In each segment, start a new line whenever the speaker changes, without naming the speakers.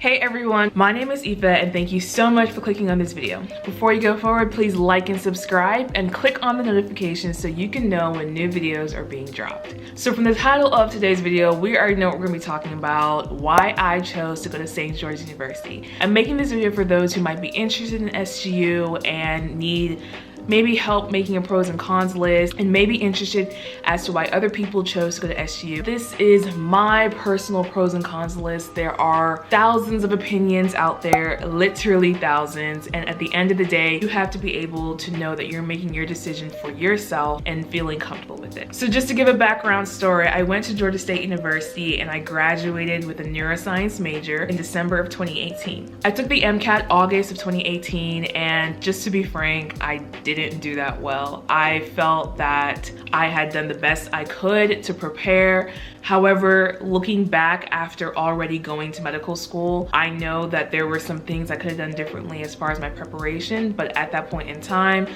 Hey everyone, my name is Aoife and thank you so much for clicking on this video. Before you go forward, please like and subscribe and click on the notifications so you can know when new videos are being dropped. So from the title of today's video, we already know what we're gonna be talking about: why I chose to go to St. George's University. I'm making this video for those who might be interested in SGU and need maybe help making a pros and cons list, and maybe interested as to why other people chose to go to SGU. This is my personal pros and cons list. There are thousands of opinions out there, literally thousands, and at the end of the day, you have to be able to know that you're making your decision for yourself and feeling comfortable with it. So just to give a background story, I went to Georgia State University and I graduated with a neuroscience major in December of 2018. I took the MCAT August of 2018, and just to be frank, I didn't do that well. I felt that I had done the best I could to prepare. However, looking back after already going to medical school, I know that there were some things I could have done differently as far as my preparation, but at that point in time,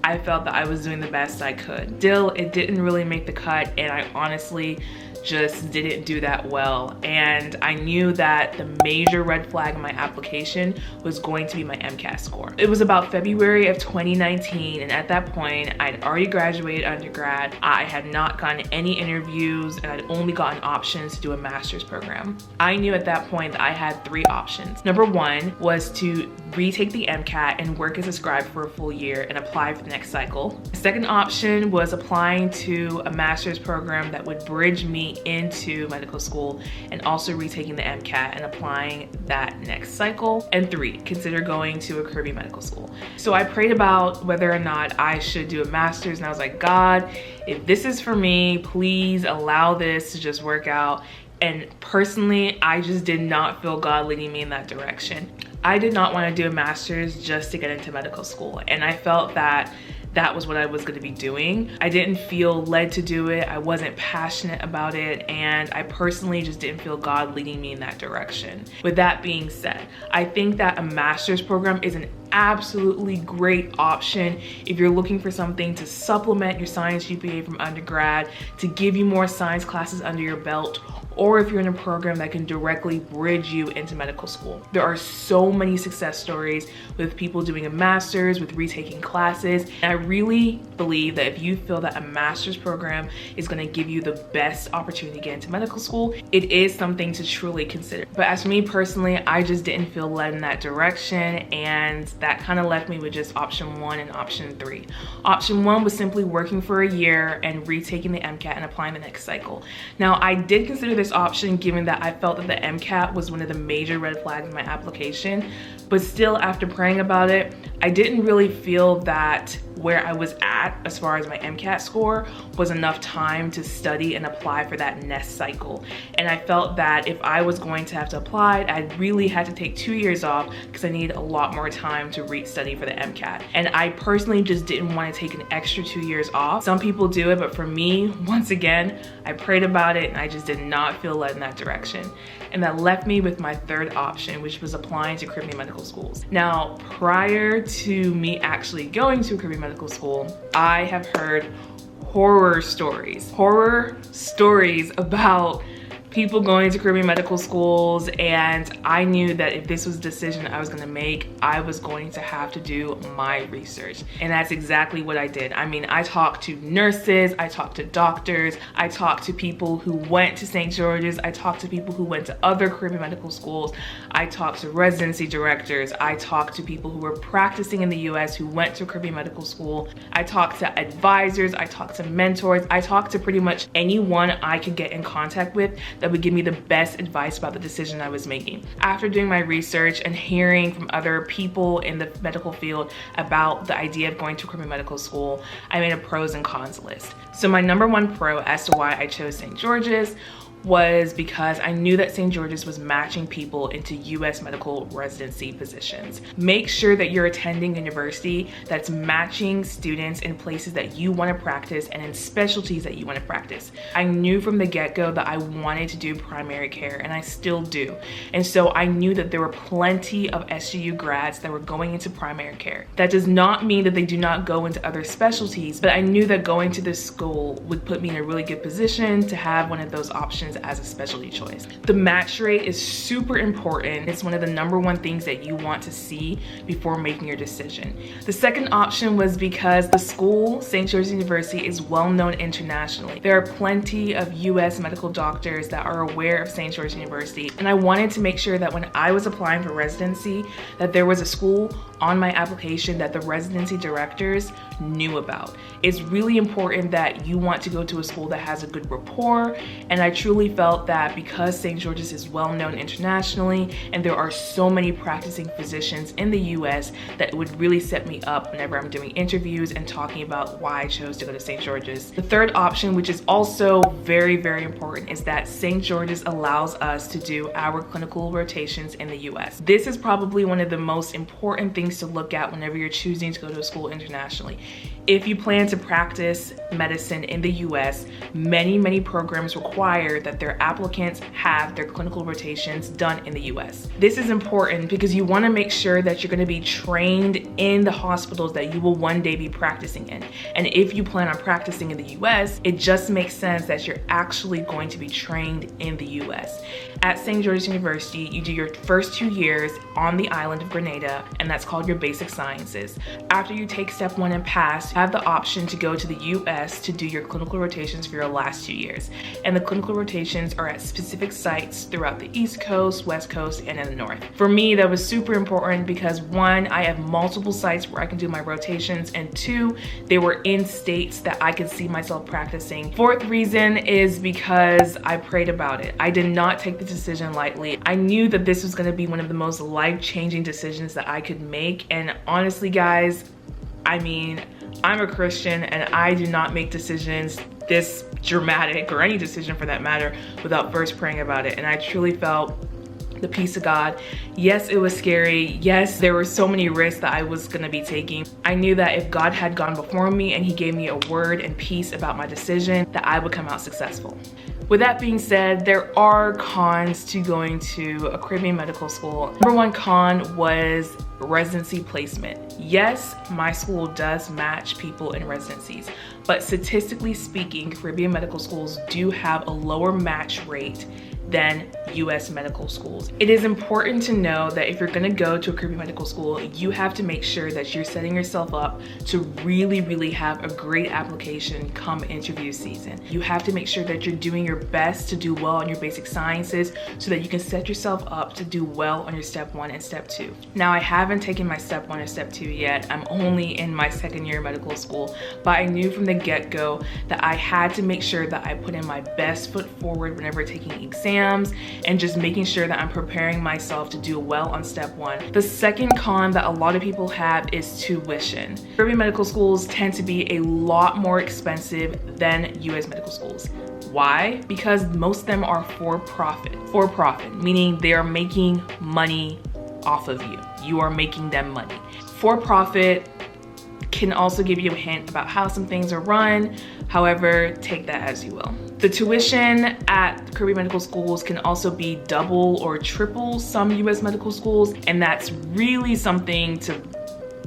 I felt that I was doing the best I could. Still, it didn't really make the cut, and I honestly just didn't do that well. And I knew that the major red flag in my application was going to be my MCAT score. It was about February of 2019, and at that point, I'd already graduated undergrad. I had not gotten any interviews, and I'd only gotten options to do a master's program. I knew at that point that I had three options. Number one was to retake the MCAT and work as a scribe for a full year and apply for the next cycle. The second option was applying to a master's program that would bridge me into medical school and also retaking the MCAT and applying that next cycle. And three, consider going to a Caribbean medical school. So I prayed about whether or not I should do a master's, and I was like, God, if this is for me, please allow this to just work out. And personally, I just did not feel God leading me in that direction. I did not want to do a master's just to get into medical school, and I felt that that was what I was going to be doing. I didn't feel led to do it. I wasn't passionate about it, and I personally just didn't feel God leading me in that direction. With that being said, I think that a master's program is an absolutely great option if you're looking for something to supplement your science GPA from undergrad, to give you more science classes under your belt, or if you're in a program that can directly bridge you into medical school. There are so many success stories with people doing a master's, with retaking classes, and I really believe that if you feel that a master's program is gonna give you the best opportunity to get into medical school, it is something to truly consider. But as for me personally, I just didn't feel led in that direction, and that kind of left me with just option one and option three. Option one was simply working for a year and retaking the MCAT and applying the next cycle. Now, I did consider this option given that I felt that the MCAT was one of the major red flags in my application, but still, after praying about it, I didn't really feel that where I was at as far as my MCAT score was enough time to study and apply for that next cycle. And I felt that if I was going to have to apply, I really had to take 2 years off because I need a lot more time to study for the MCAT. And I personally just didn't want to take an extra 2 years off. Some people do it, but for me, once again, I prayed about it and I just did not feel led in that direction. And that left me with my third option, which was applying to Caribbean medical schools. Now, prior to me actually going to a Caribbean medical school, I have heard horror stories about people going to Caribbean medical schools, and I knew that if this was a decision I was gonna make, I was going to have to do my research. And that's exactly what I did. I mean, I talked to nurses, I talked to doctors, I talked to people who went to St. George's, I talked to people who went to other Caribbean medical schools, I talked to residency directors, I talked to people who were practicing in the US who went to Caribbean medical school, I talked to advisors, I talked to mentors, I talked to pretty much anyone I could get in contact with that would give me the best advice about the decision I was making. After doing my research and hearing from other people in the medical field about the idea of going to a Caribbean medical school, I made a pros and cons list. So my number one pro as to why I chose St. George's was because I knew that St. George's was matching people into US medical residency positions. Make sure that you're attending a university that's matching students in places that you want to practice and in specialties that you want to practice. I knew from the get-go that I wanted to do primary care, and I still do. And so I knew that there were plenty of SGU grads that were going into primary care. That does not mean that they do not go into other specialties, but I knew that going to this school would put me in a really good position to have one of those options funds as a specialty choice. The match rate is super important. It's one of the #1 things that you want to see before making your decision. The second option was because the school, St. George's University, is well known internationally. There are plenty of US medical doctors that are aware of St. George's University, and I wanted to make sure that when I was applying for residency, that there was a school on my application that the residency directors knew about. It's really important that you want to go to a school that has a good rapport, and I truly felt that because St. George's is well known internationally and there are so many practicing physicians in the US, that it would really set me up whenever I'm doing interviews and talking about why I chose to go to St. George's. The third option, which is also very, very important, is that St. George's allows us to do our clinical rotations in the US. This is probably one of the most important things to look at whenever you're choosing to go to a school internationally. If you plan to practice medicine in the US, many programs require that their applicants have their clinical rotations done in the US. This is important because you want to make sure that you're going to be trained in the hospitals that you will one day be practicing in. And if you plan on practicing in the US, it just makes sense that you're actually going to be trained in the US. At St. George's University, you do your first 2 years on the island of Grenada, and that's called your basic sciences. After you take step 1 and pass, you have the option to go to the US to do your clinical rotations for your last 2 years. And the clinical rotations are at specific sites throughout the East Coast, West Coast, and in the North. For me, that was super important because 1, I have multiple sites where I can do my rotations, and 2, they were in states that I could see myself practicing. Fourth reason is because I prayed about it. I did not take the decision lightly. I knew that this was going to be one of the most life-changing decisions that I could make, and honestly guys, I mean, I'm a Christian and I do not make decisions this dramatic, or any decision for that matter, without first praying about it. And I truly felt the peace of God. Yes, it was scary. Yes, there were so many risks that I was gonna be taking. I knew that if God had gone before me and he gave me a word and peace about my decision, that I would come out successful. With that being said, there are cons to going to a Caribbean medical school. #1 con was residency placement. Yes, my school does match people in residencies, but statistically speaking, Caribbean medical schools do have a lower match rate than US medical schools. It is important to know that if you're gonna go to a Caribbean medical school, you have to make sure that you're setting yourself up to really have a great application come interview season. You have to make sure that you're doing your best to do well on your basic sciences so that you can set yourself up to do well on your step 1 and step 2. Now, I haven't taken my step 1 or step 2 yet. I'm only in my 2nd year of medical school, but I knew from the get-go that I had to make sure that I put in my best foot forward whenever taking exams, and just making sure that I'm preparing myself to do well on step 1. The second con that a lot of people have is tuition. Caribbean medical schools tend to be a lot more expensive than US medical schools. Why? Because most of them are for profit. For profit, meaning they are making money off of you. You are making them money. For profit can also give you a hint about how some things are run. However, take that as you will. The tuition at Caribbean medical schools can also be double or triple some US medical schools, and that's really something to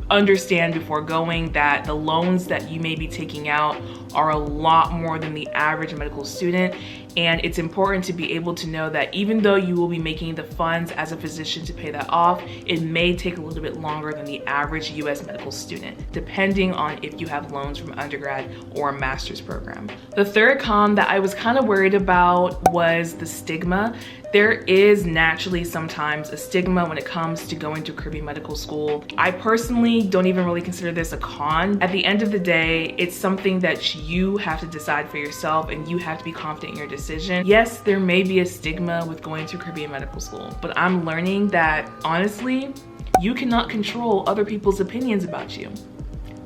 understand before going, that the loans that you may be taking out are a lot more than the average medical student. And it's important to be able to know that even though you will be making the funds as a physician to pay that off, it may take a little bit longer than the average US medical student, depending on if you have loans from undergrad or a master's program. The third con that I was kind of worried about was the stigma. There is naturally sometimes a stigma when it comes to going to Caribbean medical school. I personally don't even really consider this a con. At the end of the day, it's something that you have to decide for yourself, and you have to be confident in your decision. Yes, there may be a stigma with going to Caribbean medical school, but I'm learning that honestly, you cannot control other people's opinions about you.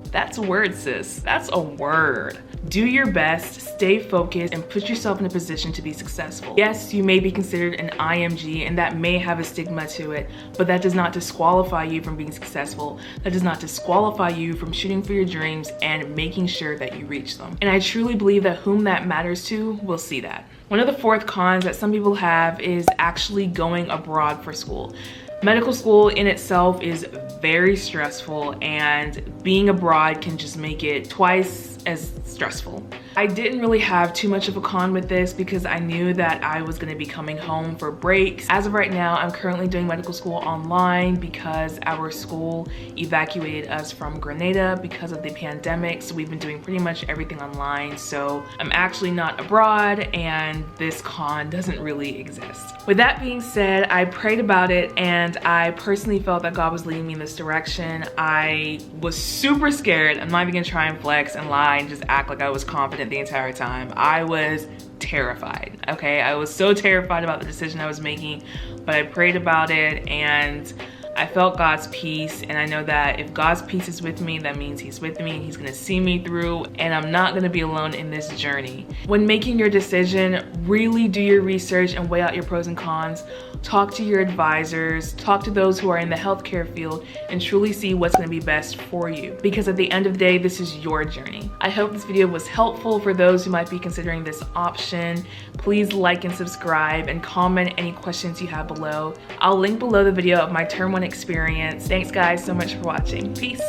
That's a word, sis. That's a word. Do your best, stay focused, and put yourself in a position to be successful. Yes, you may be considered an IMG, and that may have a stigma to it, but that does not disqualify you from being successful. That does not disqualify you from shooting for your dreams and making sure that you reach them. And I truly believe that whom that matters to will see that. One of the fourth cons that some people have is actually going abroad for school. Medical school in itself is very stressful, and being abroad can just make it twice as stressful. I didn't really have too much of a con with this because I knew that I was gonna be coming home for breaks. As of right now, I'm currently doing medical school online because our school evacuated us from Grenada because of the pandemic. So we've been doing pretty much everything online. So I'm actually not abroad and this con doesn't really exist. With that being said, I prayed about it and I personally felt that God was leading me in this direction. I was super scared. I'm not even gonna try and flex and lie and just act like I was confident the entire time. I was terrified, okay? I was so terrified about the decision I was making, but I prayed about it and I felt God's peace, and I know that if God's peace is with me, that means he's with me and he's gonna see me through, and I'm not gonna be alone in this journey. When making your decision, really do your research and weigh out your pros and cons. Talk to your advisors, talk to those who are in the healthcare field, and truly see what's gonna be best for you. Because at the end of the day, this is your journey. I hope this video was helpful for those who might be considering this option. Please like and subscribe and comment any questions you have below. I'll link below the video of my term 1 experience. Thanks guys so much for watching. Peace.